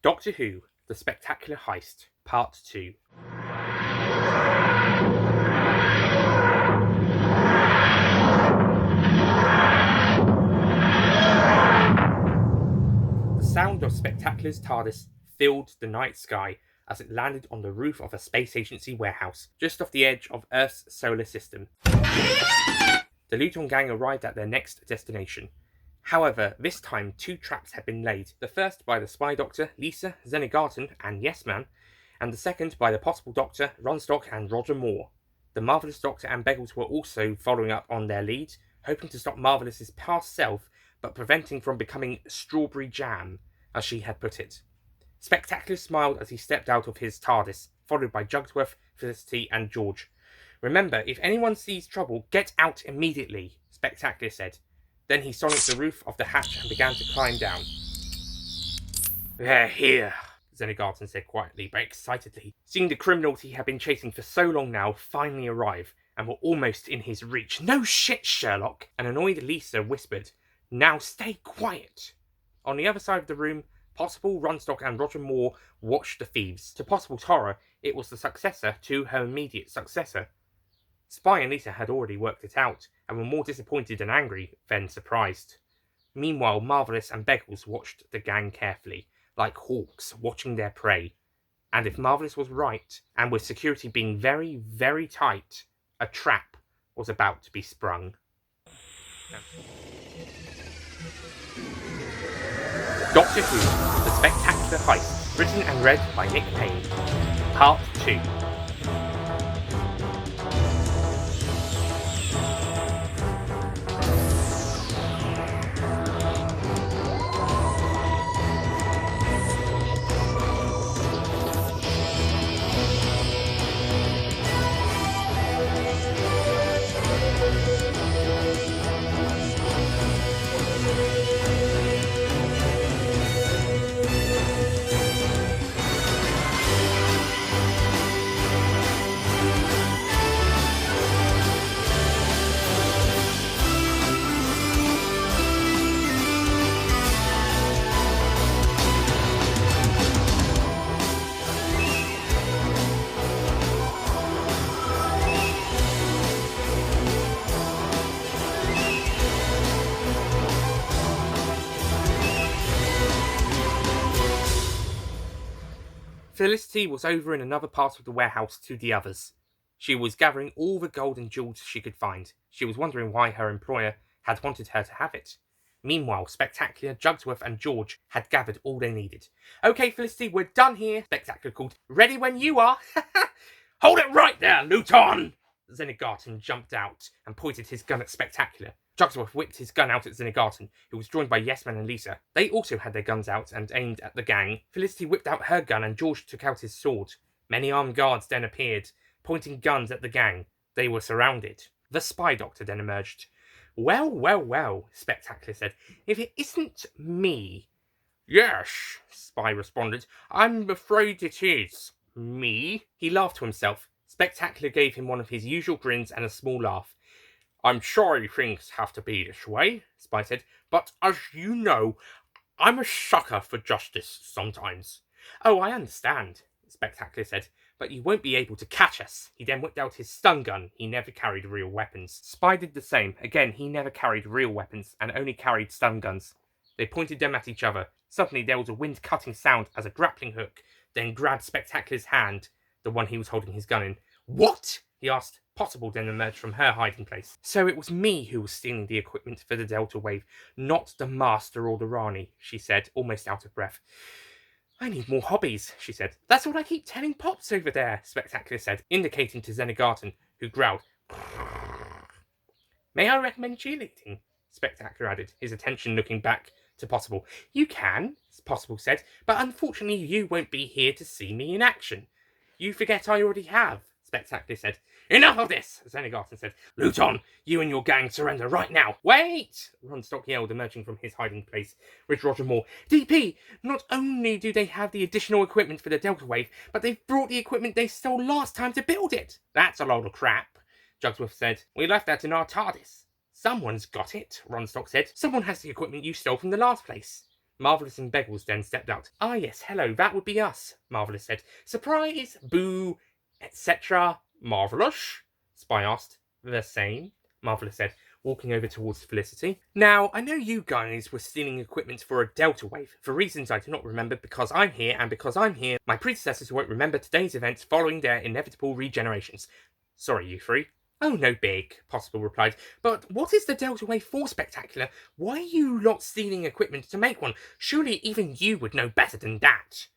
Doctor Who, The Spectacular Heist, Part 2. The sound of Spectacular's TARDIS filled the night sky as it landed on the roof of a space agency warehouse, just off the edge of Earth's solar system. The Luton Gang arrived at their next destination. However, this time 2 traps had been laid, the first by the spy doctor Lisa Zenigartan and Yesman, and the second by the possible doctor Runstock and Roger Moore. The Marvelous Doctor and Beggles were also following up on their lead, hoping to stop Marvelous's past self, but preventing from becoming strawberry jam, as she had put it. Spectacular smiled as he stepped out of his TARDIS, followed by Jugsworth, Felicity and George. "Remember, if anyone sees trouble, get out immediately," Spectacular said. Then he sonicked the roof of the hatch and began to climb down. "They're here," Zenigartan said quietly but excitedly, seeing the criminals he had been chasing for so long now finally arrive, and were almost in his reach. "No shit, Sherlock," an annoyed Lisa whispered. "Now stay quiet." On the other side of the room, Possible, Runstock and Roger Moore watched the thieves. To Possible's horror, it was the successor to her immediate successor. Spy and Lisa had already worked it out, and were more disappointed and angry than surprised. Meanwhile, Marvelous and Beggles watched the gang carefully, like hawks watching their prey. And if Marvelous was right, and with security being very, very tight, a trap was about to be sprung. Doctor Who, The Spectacular Heist, written and read by Nick Payne. Part 2. Felicity was over in another part of the warehouse to the others. She was gathering all the gold and jewels she could find. She was wondering why her employer had wanted her to have it. Meanwhile, Spectacular, Jugsworth and George had gathered all they needed. "Okay, Felicity, we're done here," Spectacular called. "Ready when you are." "Hold it right there, Luton!" Zenigartan jumped out and pointed his gun at Spectacular. Jugsworth whipped his gun out at Zenigartan, who was joined by Yesman and Lisa. They also had their guns out and aimed at the gang. Felicity whipped out her gun and George took out his sword. Many armed guards then appeared, pointing guns at the gang. They were surrounded. The spy doctor then emerged. Well, well, well," Spectacular said. "If it isn't me." "Yes," Spy responded. "I'm afraid it is. Me?" He laughed to himself. Spectacular gave him one of his usual grins and a small laugh. "I'm sorry things have to be this way," Spy said, "but as you know, I'm a sucker for justice sometimes." "Oh, I understand," Spectacular said, "but you won't be able to catch us." He then whipped out his stun gun. He never carried real weapons. Spy did the same. Again, he never carried real weapons and only carried stun guns. They pointed them at each other. Suddenly there was a wind-cutting sound as a grappling hook then grabbed Spectacular's hand, the one he was holding his gun in. "What?" he asked. Possible then emerged from her hiding place. "So it was me who was stealing the equipment for the Delta Wave, not the Master or the Rani," she said, almost out of breath. "I need more hobbies," she said. "That's what I keep telling Pops over there," Spectacular said, indicating to Zenigartan, who growled. "May I recommend cheerleading?" Spectacular added, his attention looking back to Possible. "You can," Possible said, "but unfortunately you won't be here to see me in action." "You forget I already have," Spectacular said. "Enough of this," Zenigartan said. "Luton, you and your gang surrender right now." "Wait!" Runstock yelled, emerging from his hiding place with Roger Moore. "DP, not only do they have the additional equipment for the Delta Wave, but they've brought the equipment they stole last time to build it." "That's a load of crap," Jugsworth said. "We left that in our TARDIS." "Someone's got it," Runstock said. "Someone has the equipment you stole from the last place." Marvelous and Beggles then stepped out. "Ah yes, hello, that would be us," Marvelous said. "Surprise, boo, etc." "Marvelous?" Spy asked. "The same," Marvelous said, walking over towards Felicity. "Now, I know you guys were stealing equipment for a Delta Wave, for reasons I do not remember because I'm here, and because I'm here, my predecessors won't remember today's events following their inevitable regenerations. Sorry, you three." "Oh, no big," Possible replied. "But what is the Delta Wave for, Spectacular? Why are you lot stealing equipment to make one? Surely even you would know better than that."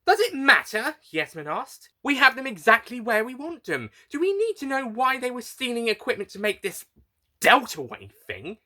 "Does it matter?" Yesman asked. "We have them exactly where we want them. Do we need to know why they were stealing equipment to make this Delta Wave thing?"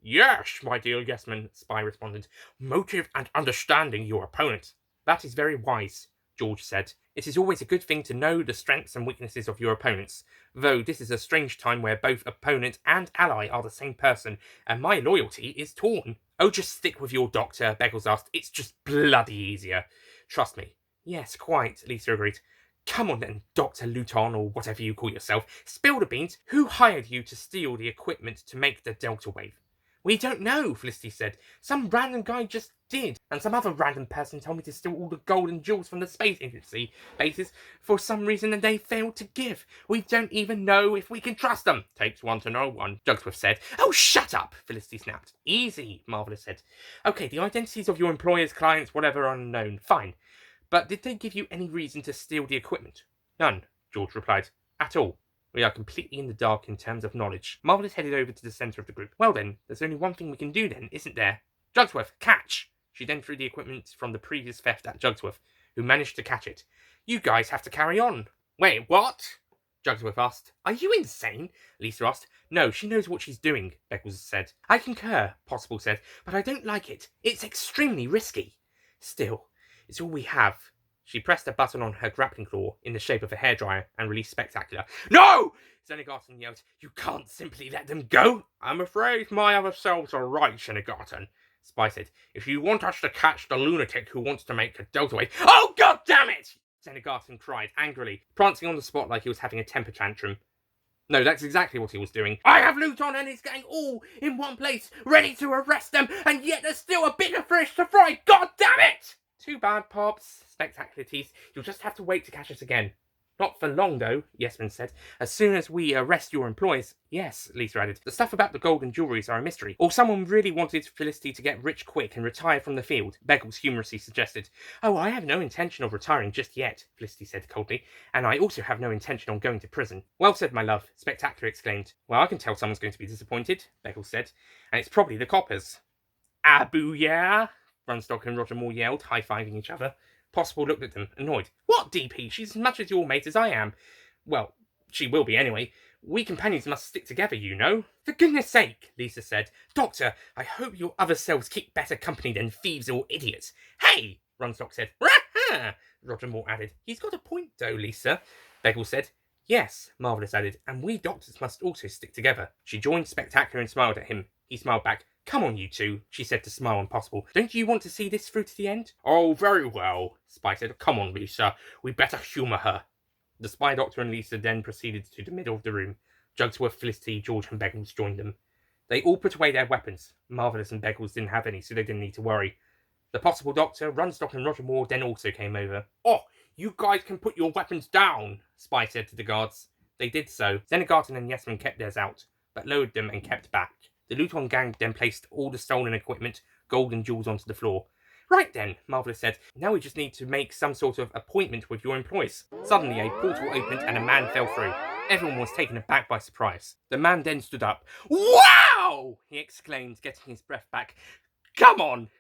"Yes, my dear Yesman," Spy responded. "Motive and understanding your opponent." "That is very wise," George said. "It is always a good thing to know the strengths and weaknesses of your opponents. Though this is a strange time where both opponent and ally are the same person, and my loyalty is torn." "Oh, just stick with your doctor," Beggles asked. "It's just bloody easier. Trust me." "Yes, quite," Lisa agreed. "Come on then, Dr. Luton, or whatever you call yourself. Spill the beans. Who hired you to steal the equipment to make the Delta Wave?" "We don't know," Felicity said. "Some random guy just did, and some other random person told me to steal all the gold and jewels from the space agency bases for some reason that they failed to give. We don't even know if we can trust them." "Takes one to know one," Jugsworth said. "Oh, shut up," Felicity snapped. "Easy," Marvelous said. "Okay, the identities of your employers, clients, whatever are unknown. Fine. But did they give you any reason to steal the equipment?" "None," George replied. "At all. We are completely in the dark in terms of knowledge." Marvelous headed over to the centre of the group. "Well then, there's only one thing we can do then, isn't there? Jugsworth, catch!" She then threw the equipment from the previous theft at Jugsworth, who managed to catch it. "You guys have to carry on." "Wait, what?" Jugsworth asked. "Are you insane?" Lisa asked. "No, she knows what she's doing," Beggles said. "I concur," Possible said, "but I don't like it. It's extremely risky. Still, it's all we have." She pressed a button on her grappling claw in the shape of a hairdryer and released Spectacular. "No!" Zenigartan yelled. "You can't simply let them go." "I'm afraid my other selves are right, Zenigartan," Spy said. "If you want us to catch the lunatic who wants to make a Delta Wave—" "Oh, god damn it!" Zenigartan cried angrily, prancing on the spot like he was having a temper tantrum. No, that's exactly what he was doing. "I have Luton and his gang all in one place, ready to arrest them, and yet there's still a bigger fish to fry. God damn it!" "Too bad, Pops," Spectacular teased. "You'll just have to wait to catch us again." "Not for long, though," Yesman said. "As soon as we arrest your employees." "Yes," Lisa added. "The stuff about the gold and jewelries are a mystery. Or someone really wanted Felicity to get rich quick and retire from the field," Beggles humorously suggested. "Oh, I have no intention of retiring just yet," Felicity said coldly. "And I also have no intention on going to prison." "Well said, my love," Spectacular exclaimed. "Well, I can tell someone's going to be disappointed," Beggles said. "And it's probably the coppers." "Abu, yeah?" Runstock and Roger Moore yelled, high-fiving each other. Possible looked at them, annoyed. "What, DP? She's as much as your mate as I am." "Well, she will be anyway. We companions must stick together, you know." "For goodness sake," Lisa said. "Doctor, I hope your other selves keep better company than thieves or idiots." "Hey!" Runstock said. "Rah-ha!" Roger Moore added. "He's got a point, though, Lisa," Beggles said. "Yes," Marvelous added, "and we doctors must also stick together." She joined Spectacular and smiled at him. He smiled back. "Come on, you two," she said to Smile and Possible. "Don't you want to see this through to the end?" "Oh, very well," Spy said. "Come on, Lisa. We better humour her." The Spy Doctor and Lisa then proceeded to the middle of the room. Jugsworth, Felicity, George and Beggles joined them. They all put away their weapons. Marvelous and Beggles didn't have any, so they didn't need to worry. The Possible Doctor, Runstock and Roger Moore then also came over. "Oh, you guys can put your weapons down," Spy said to the guards. They did so. Zenigartan and Yesman kept theirs out, but lowered them and kept back. The Luton Gang then placed all the stolen equipment, gold and jewels onto the floor. "Right then," Marvelous said. "Now we just need to make some sort of appointment with your employees." Suddenly a portal opened and a man fell through. Everyone was taken aback by surprise. The man then stood up. "Wow!" he exclaimed, getting his breath back. "Come on!"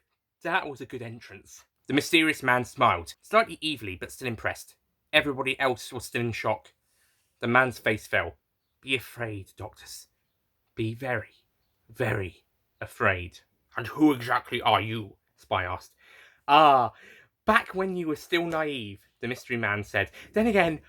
That was a good entrance. The mysterious man smiled, slightly evilly but still impressed. Everybody else was still in shock. The man's face fell. "Be afraid, doctors. Be very, very afraid." "And who exactly are you?" Spy asked. "Ah, back when you were still naive," the mystery man said. "Then again,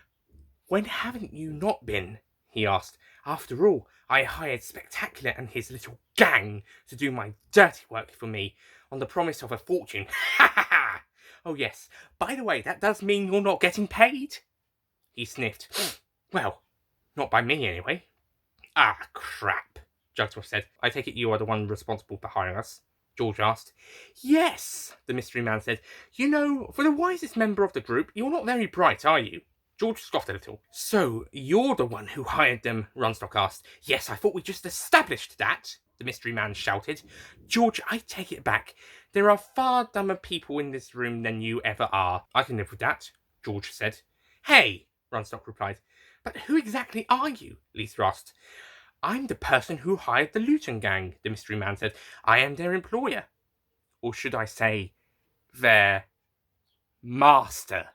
when haven't you not been?" he asked. "After all, I hired Spectacular and his little gang to do my dirty work for me, on the promise of a fortune. Ha ha ha! Oh yes, by the way, that does mean you're not getting paid?" He sniffed. "Well, not by me anyway." "Ah, crap," Jugsworth said. "I take it you are the one responsible for hiring us?" George asked. Yes, the mystery man said. You know, for the wisest member of the group, you're not very bright, are you? George scoffed a little. So, you're the one who hired them, Runstock asked. Yes, I thought we just established that, the mystery man shouted. George, I take it back. There are far dumber people in this room than you ever are. I can live with that, George said. Hey, Runstock replied. But who exactly are you? Lisa asked. I'm the person who hired the Luton Gang, the mystery man said. I am their employer. Or should I say, their master?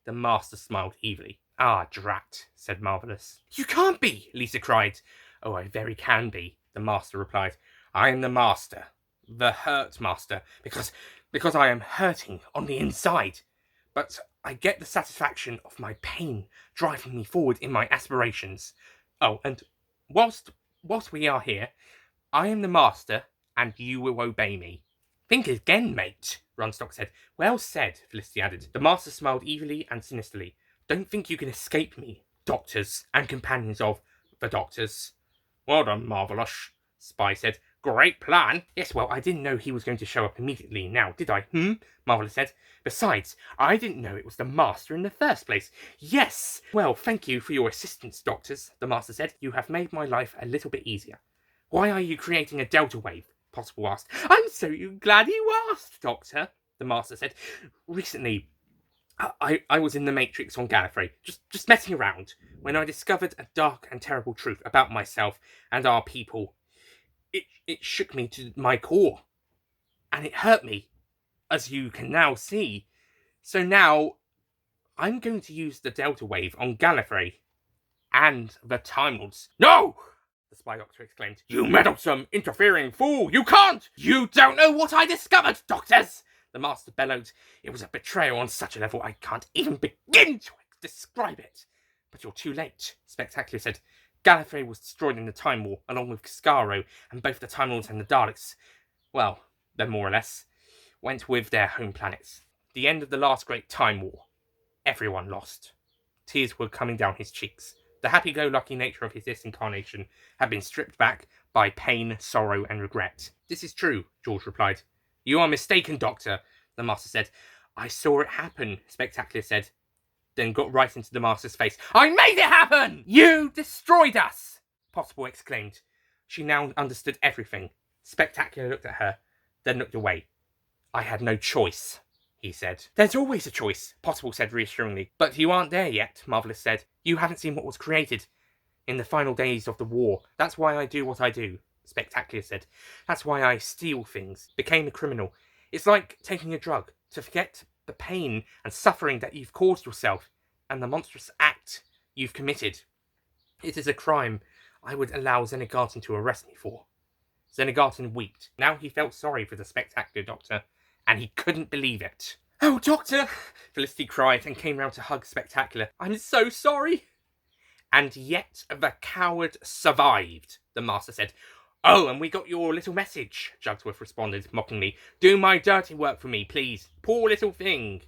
The master smiled evilly. Ah, drat, said Marvelous. You can't be, Lisa cried. Oh, I very can be, the master replied. I am the master, the hurt master, because I am hurting on the inside. But I get the satisfaction of my pain driving me forward in my aspirations. Oh, and whilst we are here, I am the master, and you will obey me. Think again, mate, Runstock said. Well said, Felicity added. The master smiled evilly and sinisterly. Don't think you can escape me, doctors and companions of the doctors. Well done, Marvelous, Spy said. Great plan. Yes, well, I didn't know he was going to show up immediately now, did I? Marvelous said. Besides, I didn't know it was the master in the first place. Yes! Well, thank you for your assistance, doctors, the master said. You have made my life a little bit easier. Why are you creating a delta wave? Possible asked. I'm so glad you asked, Doctor, the master said. Recently, I was in the Matrix on Gallifrey, just messing around, when I discovered a dark and terrible truth about myself and our people. It shook me to my core, and it hurt me, as you can now see. So now, I'm going to use the delta wave on Gallifrey and the Time Lords. No! The Spy Doctor exclaimed. You meddlesome, interfering fool! You can't! You don't know what I discovered, doctors! The master bellowed. It was a betrayal on such a level I can't even begin to describe it. But you're too late, Spectacular said. Gallifrey was destroyed in the Time War, along with Skaro, and both the Time Lords and the Daleks, well, then more or less, went with their home planets. The end of the last great Time War. Everyone lost. Tears were coming down his cheeks. The happy-go-lucky nature of his disincarnation had been stripped back by pain, sorrow, and regret. This is true, George replied. You are mistaken, Doctor, the master said. I saw it happen, Spectacular said, then got right into the master's face. I made it happen! You destroyed us! Possible exclaimed. She now understood everything. Spectacular looked at her, then looked away. I had no choice, he said. There's always a choice, Possible said reassuringly. But you aren't there yet, Marvelous said. You haven't seen what was created in the final days of the war. That's why I do what I do, Spectacular said. That's why I steal things, became a criminal. It's like taking a drug, to forget the pain and suffering that you've caused yourself, and the monstrous act you've committed. It is a crime I would allow Zenigartan to arrest me for. Zenigartan wept. Now he felt sorry for the Spectacular Doctor, and he couldn't believe it. Oh, Doctor! Felicity cried and came round to hug Spectacular. I'm so sorry! And yet the coward survived, the master said. Oh, and we got your little message, Jugsworth responded mockingly. Do my dirty work for me, please. Poor little thing.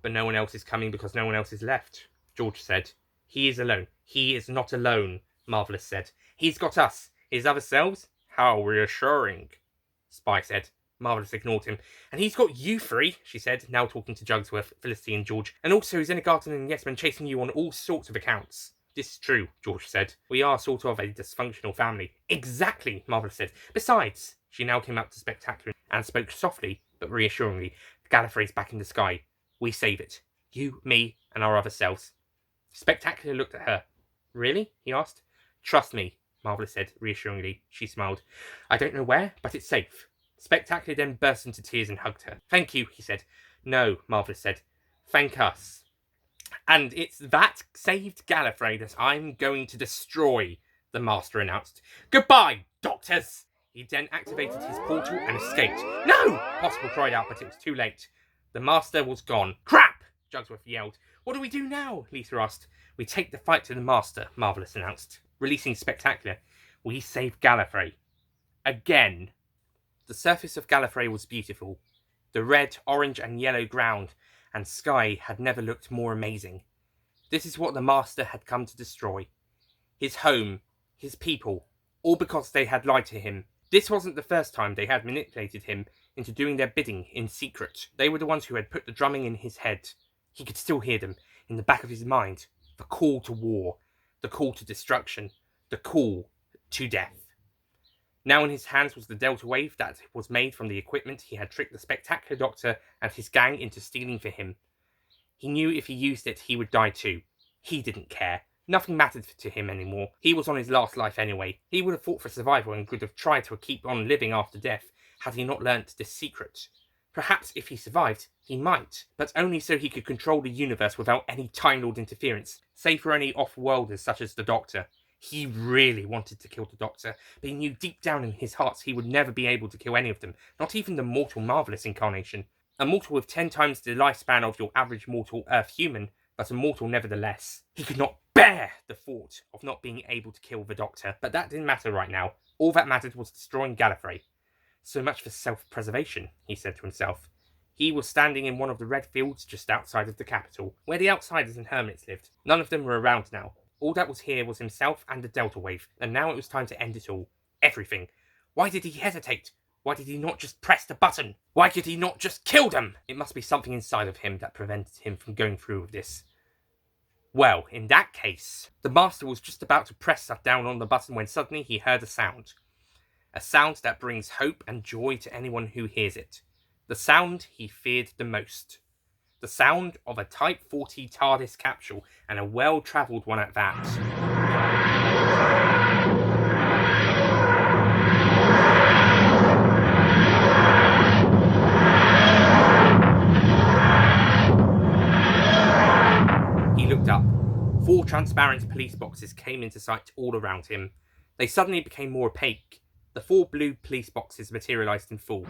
But no one else is coming because no one else is left, George said. He is alone. He is not alone, Marvelous said. He's got us, his other selves. How reassuring, Spy said. Marvelous ignored him. And he's got you three, she said, now talking to Jugsworth, Felicity and George. And also Zenigartan and Yesman chasing you on all sorts of accounts. This is true, George said. We are sort of a dysfunctional family. Exactly, Marvelous said. Besides, she now came up to Spectacular and spoke softly but reassuringly. Gallifrey's back in the sky. We save it. You, me, and our other selves. Spectacular looked at her. Really? He asked. Trust me, Marvelous said reassuringly. She smiled. I don't know where, but it's safe. Spectacular then burst into tears and hugged her. Thank you, he said. No, Marvelous said. Thank us. And it's that saved Gallifrey that I'm going to destroy, the master announced. Goodbye, doctors! He then activated his portal and escaped. No! Possible cried out, but it was too late. The master was gone. Crap! Jugsworth yelled. What do we do now? Lisa asked. We take the fight to the master, Marvelous announced. Releasing Spectacular, we save Gallifrey. Again. The surface of Gallifrey was beautiful. The red, orange and yellow ground and sky had never looked more amazing. This is what the master had come to destroy. His home, his people, all because they had lied to him. This wasn't the first time they had manipulated him into doing their bidding in secret. They were the ones who had put the drumming in his head. He could still hear them in the back of his mind. The call to war, the call to destruction, the call to death. Now in his hands was the Delta Wave that was made from the equipment he had tricked the Spectacular Doctor and his gang into stealing for him. He knew if he used it, he would die too. He didn't care. Nothing mattered to him anymore. He was on his last life anyway. He would have fought for survival and would have tried to keep on living after death had he not learnt this secret. Perhaps if he survived, he might, but only so he could control the universe without any Time Lord interference, save for any off-worlders such as the Doctor. He really wanted to kill the Doctor, but he knew deep down in his heart he would never be able to kill any of them, not even the mortal Marvelous incarnation. A mortal with 10 times the lifespan of your average mortal Earth human, but a mortal nevertheless. He could not bear the thought of not being able to kill the Doctor, but that didn't matter right now. All that mattered was destroying Gallifrey. So much for self-preservation, he said to himself. He was standing in one of the red fields just outside of the capital, where the outsiders and hermits lived. None of them were around now. All that was here was himself and the Delta Wave, and now it was time to end it all. Everything. Why did he hesitate? Why did he not just press the button? Why could he not just kill them? It must be something inside of him that prevented him from going through with this. Well, in that case, the Master was just about to press down on the button when suddenly he heard a sound. A sound that brings hope and joy to anyone who hears it. The sound he feared the most. The sound of a Type 40 TARDIS capsule, and a well-travelled one at that. He looked up. 4 transparent police boxes came into sight all around him. They suddenly became more opaque. The 4 blue police boxes materialised in full.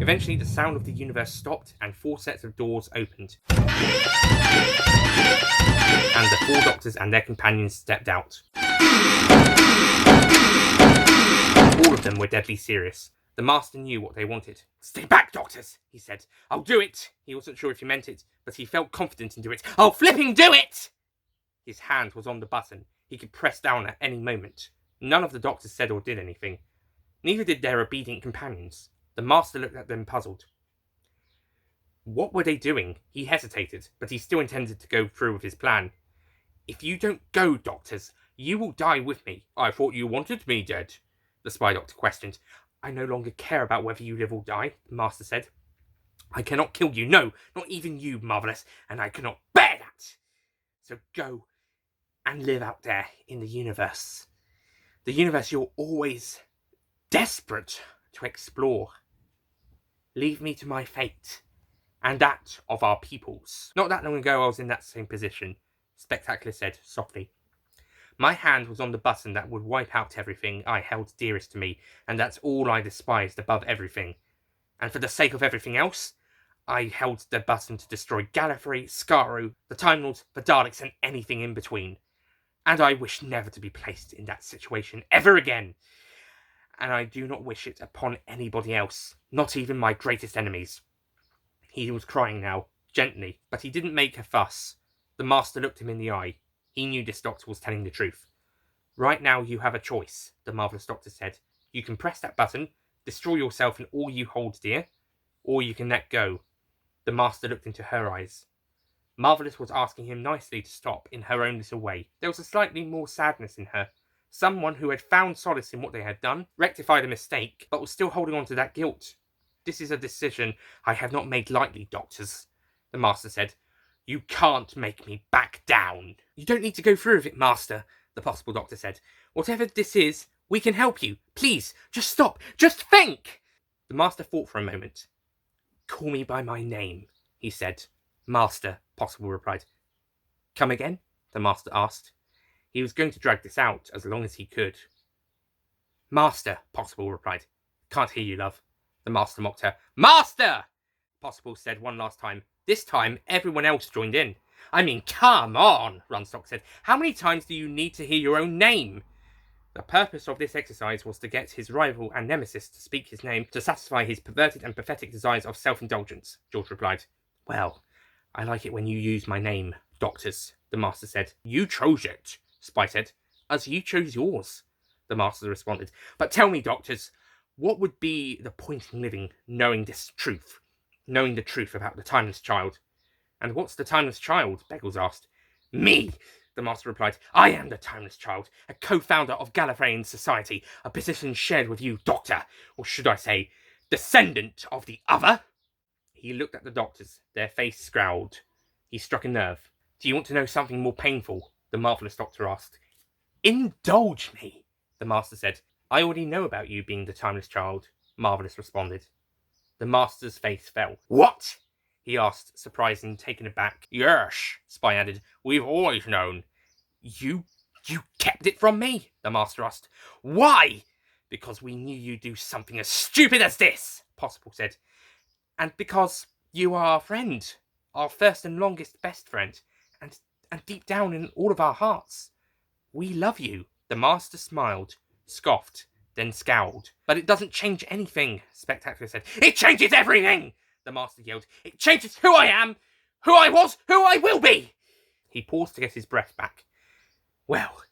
Eventually, the sound of the universe stopped and 4 sets of doors opened. And the 4 doctors and their companions stepped out. All of them were deadly serious. The Master knew what they wanted. "Stay back, doctors," he said. "I'll do it." He wasn't sure if he meant it, but he felt confident in doing it. "I'll flipping do it!" His hand was on the button. He could press down at any moment. None of the doctors said or did anything. Neither did their obedient companions. The Master looked at them puzzled. What were they doing? He hesitated, but he still intended to go through with his plan. "If you don't go, doctors, you will die with me." "I thought you wanted me dead," the spy doctor questioned. "I no longer care about whether you live or die," the Master said. "I cannot kill you, no, not even you, Marvelous, and I cannot bear that. So go and live out there in the universe. The universe you're always desperate to explore. Leave me to my fate, and that of our peoples." "Not that long ago I was in that same position," Spectacular said softly. "My hand was on the button that would wipe out everything I held dearest to me, and that's all I despised above everything. And for the sake of everything else, I held the button to destroy Gallifrey, Skaro, the Time Lords, the Daleks, and anything in between. And I wish never to be placed in that situation ever again. And I do not wish it upon anybody else, not even my greatest enemies." He was crying now, gently, but he didn't make a fuss. The Master looked him in the eye. He knew this doctor was telling the truth. "Right now you have a choice," the Marvelous Doctor said. "You can press that button, destroy yourself and all you hold dear, or you can let go." The Master looked into her eyes. Marvelous was asking him nicely to stop in her own little way. There was a slightly more sadness in her. Someone who had found solace in what they had done, rectified a mistake, but was still holding on to that guilt. "This is a decision I have not made lightly, doctors," the Master said. "You can't make me back down." "You don't need to go through with it, Master," the Possible Doctor said. "Whatever this is, we can help you. Please, just stop. Just think." The Master thought for a moment. "Call me by my name," he said. "Master," Possible replied. "Come again?" the Master asked. He was going to drag this out as long as he could. "Master," Possible replied. "Can't hear you, love." The Master mocked her. "Master!" Possible said one last time. This time, everyone else joined in. "I mean, come on," Runstock said. "How many times do you need to hear your own name?" The purpose of this exercise was to get his rival and nemesis to speak his name to satisfy his perverted and pathetic desires of self-indulgence, George replied. Well, I like it when you use my name, Doctors, the Master said. You chose it, Spy said. As you chose yours, the Master responded. But tell me, Doctors, what would be the point in living knowing this truth? Knowing the truth about the Timeless Child? And what's the Timeless Child? Beggles asked. Me, the Master replied. I am the Timeless Child, a co-founder of Gallifreyan society, a position shared with you, Doctor, or should I say, descendant of the other? He looked at the Doctors. Their face scowled. He struck a nerve. Do you want to know something more painful? The Marvelous Doctor asked. Indulge me, the Master said. I already know about you being the Timeless Child, Marvelous responded. The Master's face fell. What? He asked, surprised and taken aback. Yes, Spy added. We've always known. You kept it from me? The Master asked. Why? Because we knew you'd do something as stupid as this, Possible said. And because you are our friend, our first and longest best friend, and deep down in all of our hearts, we love you. The Master smiled, scoffed, then scowled. But it doesn't change anything, Spectacular said. It changes everything, the Master yelled. It changes who I am, who I was, who I will be. He paused to get his breath back. Well,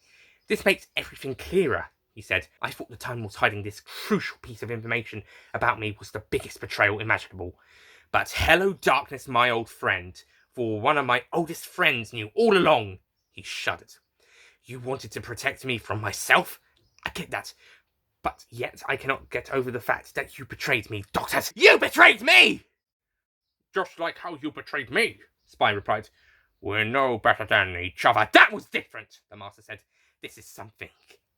this makes everything clearer, he said. I thought the Time was hiding this crucial piece of information about me was the biggest betrayal imaginable. But hello, darkness, my old friend, for one of my oldest friends knew all along. He shuddered. You wanted to protect me from myself? I get that. But yet I cannot get over the fact that you betrayed me, Doctors. You betrayed me! Just like how you betrayed me, Spy replied. We're no better than each other. That was different, the Master said. This is something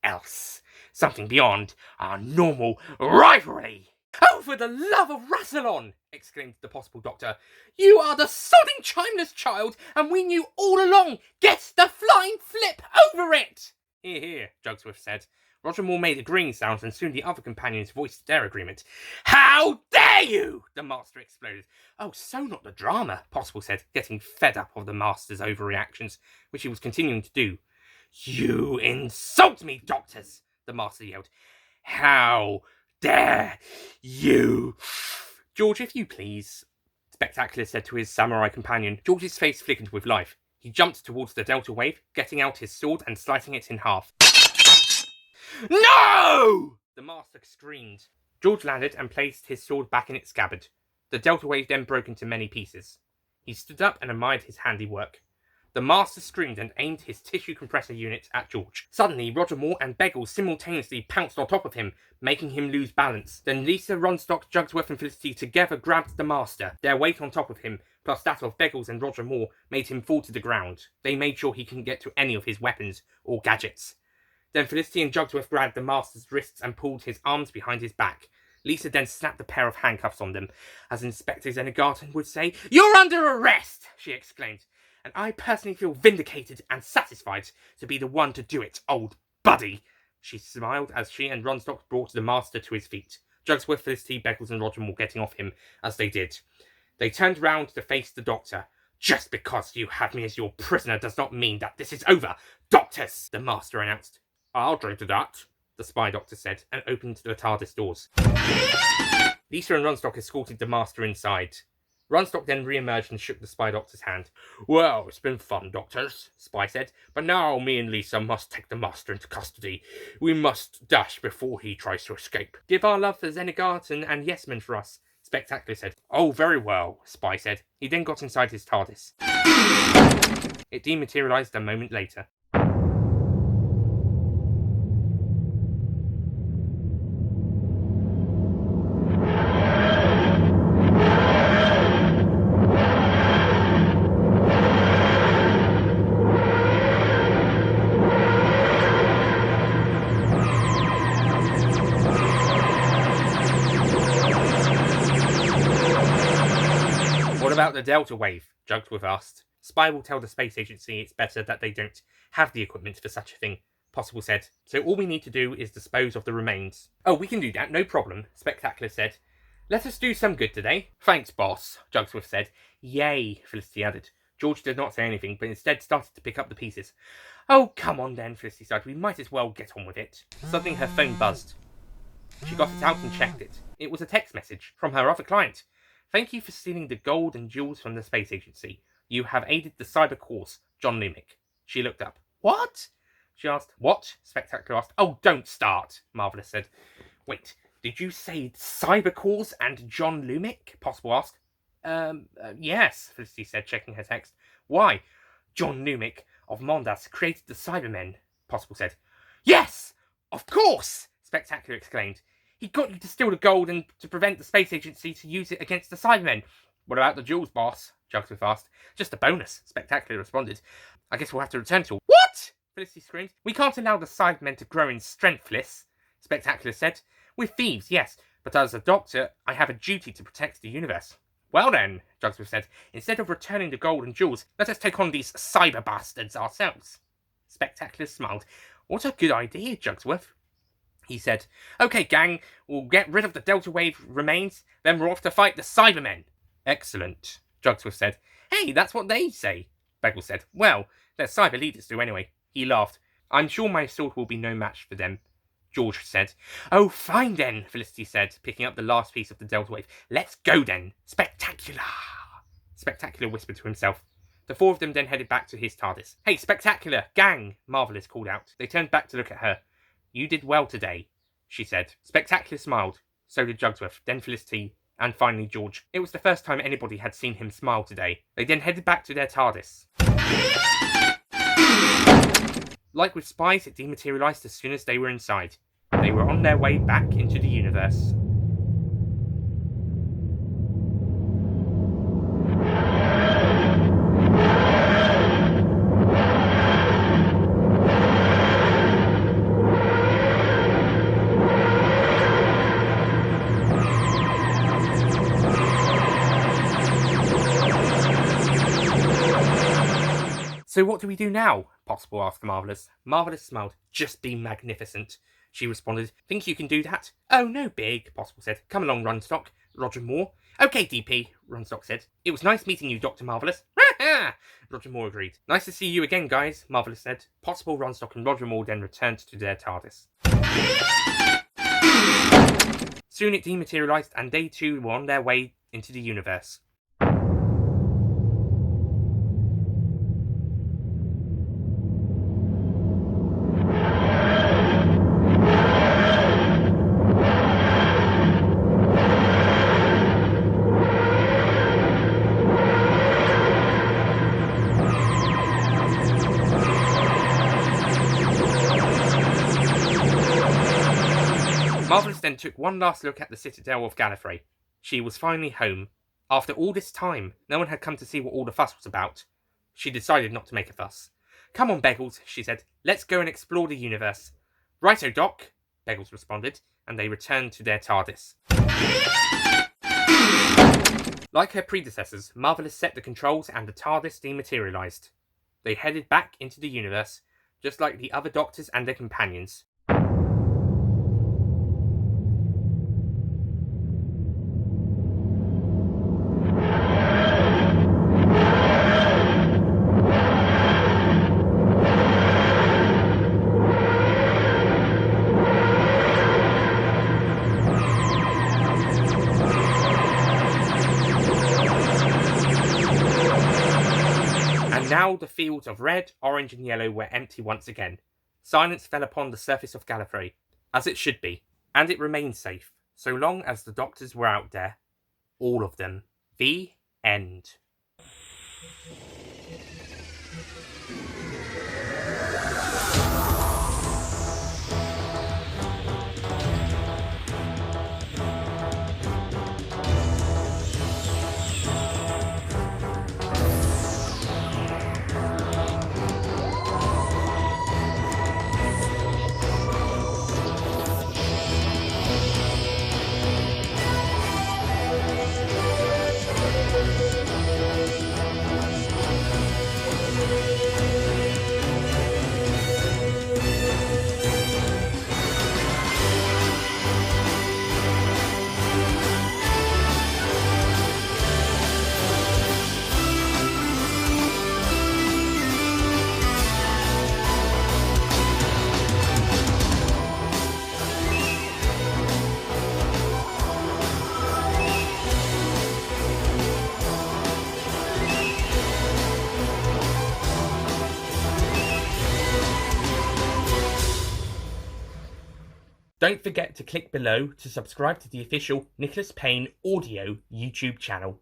else. Something beyond our normal rivalry. Oh, for the love of Rassilon! Exclaimed the Possible Doctor. You are the sodding Timeless Child, and we knew all along. Get the flying flip over it! Hear, hear, Jugsworth said. Roger Moore made agreeing sounds, and soon the other companions voiced their agreement. How dare you! The Master exploded. Oh, so not the drama, Possible said, getting fed up of the Master's overreactions, which he was continuing to do. You insult me, Doctors! The Master yelled. How dare you! George, if you please, Spectacular said to his samurai companion. George's face flickered with life. He jumped towards the Delta Wave, getting out his sword and slicing it in half. No! The Master screamed. George landed and placed his sword back in its scabbard. The Delta Wave then broke into many pieces. He stood up and admired his handiwork. The Master screamed and aimed his tissue compressor unit at George. Suddenly, Roger Moore and Beggles simultaneously pounced on top of him, making him lose balance. Then Lisa, Runstock, Jugsworth and Felicity together grabbed the Master. Their weight on top of him, plus that of Beggles and Roger Moore, made him fall to the ground. They made sure he couldn't get to any of his weapons or gadgets. Then Felicity and Jugsworth grabbed the Master's wrists and pulled his arms behind his back. Lisa then snapped a pair of handcuffs on them. As Inspector Zenigartan would say, "You're under arrest!" she exclaimed. And I personally feel vindicated and satisfied to be the one to do it, old buddy. She smiled as she and Runstock brought the Master to his feet. Jugsworth, Felicity, Beggles and Roger Moore getting off him as they did. They turned round to face the Doctor. Just because you have me as your prisoner does not mean that this is over, Doctors, the Master announced. I'll drink to that, the Spy Doctor said, and opened the TARDIS doors. Lisa and Runstock escorted the Master inside. Runstock then re-emerged and shook the Spy Doctor's hand. Well, it's been fun, Doctors, Spy said, but now me and Lisa must take the Master into custody. We must dash before he tries to escape. Give our love for Zenigartan and Yesman for us, Spectacular said. Oh, very well, Spy said. He then got inside his TARDIS. It dematerialized a moment later. What about the Delta Wave? Jugsworth asked. Spy will tell the space agency it's better that they don't have the equipment for such a thing, Possible said. So all we need to do is dispose of the remains. Oh, we can do that, no problem, Spectacular said. Let us do some good today. Thanks, boss, Jugsworth said. Yay, Felicity added. George did not say anything, but instead started to pick up the pieces. "Oh, come on then," Felicity sighed. "We might as well get on with it." Suddenly her phone buzzed. She got it out and checked it. It was a text message from her other client. "Thank you for stealing the gold and jewels from the space agency. You have aided the cyber cause, John Lumick." She looked up. "What?" she asked. "What?" Spectacular asked. "Oh, don't start," Marvelous said. "Wait, did you say cyber cause and John Lumick?" Possible asked. Yes," Felicity said, checking her text. "Why? John Lumick of Mondas created the Cybermen," Possible said. "Yes! Of course!" Spectacular exclaimed. "He got you to steal the gold and to prevent the space agency to use it against the Cybermen." "What about the jewels, boss?" Jugsworth asked. "Just a bonus," Spectacular responded. "I guess we'll have to return to..." "What?" Felicity screamed. "We can't allow the Cybermen to grow in strength, Fliss," Spectacular said. "We're thieves, yes, but as a doctor, I have a duty to protect the universe." "Well then," Jugsworth said, "instead of returning the gold and jewels, let us take on these cyber bastards ourselves." Spectacular smiled. "What a good idea, Jugsworth," he said. "Okay, gang, we'll get rid of the Delta Wave remains, then we're off to fight the Cybermen." "Excellent," Jugsworth said. "Hey, that's what they say," Beggles said. "Well, their cyber leaders do anyway." He laughed. "I'm sure my sword will be no match for them," George said. "Oh, fine then," Felicity said, picking up the last piece of the Delta Wave. "Let's go then. Spectacular!" Spectacular whispered to himself. The four of them then headed back to his TARDIS. "Hey, Spectacular! Gang!" Marvelous called out. They turned back to look at her. "You did well today," she said. Spectacular smiled. So did Jugsworth, then Felicity, and finally George. It was the first time anybody had seen him smile today. They then headed back to their TARDIS. Like with spies, it dematerialized as soon as they were inside. They were on their way back into the universe. "So what do we do now?" Possible asked Marvelous. Marvelous smiled. "Just be magnificent," she responded. "Think you can do that?" "Oh, no big," Possible said. "Come along, Runstock." Roger Moore. "Okay, DP," Runstock said. "It was nice meeting you, Dr. Marvelous." Roger Moore agreed. "Nice to see you again, guys," Marvelous said. Possible, Runstock, and Roger Moore then returned to their TARDIS. Soon it dematerialized, and they too were on their way into the universe. Marvelous then took one last look at the citadel of Gallifrey. She was finally home. After all this time, no one had come to see what all the fuss was about. She decided not to make a fuss. "Come on, Beggles," she said. "Let's go and explore the universe." "Righto, Doc," Beggles responded, and they returned to their TARDIS. Like her predecessors, Marvelous set the controls and the TARDIS dematerialized. They headed back into the universe, just like the other doctors and their companions. Now the fields of red, orange, and yellow were empty once again. Silence fell upon the surface of Gallifrey, as it should be, and it remained safe, so long as the doctors were out there. All of them. The end. Don't forget to click below to subscribe to the official Nicholas Payne audio YouTube channel.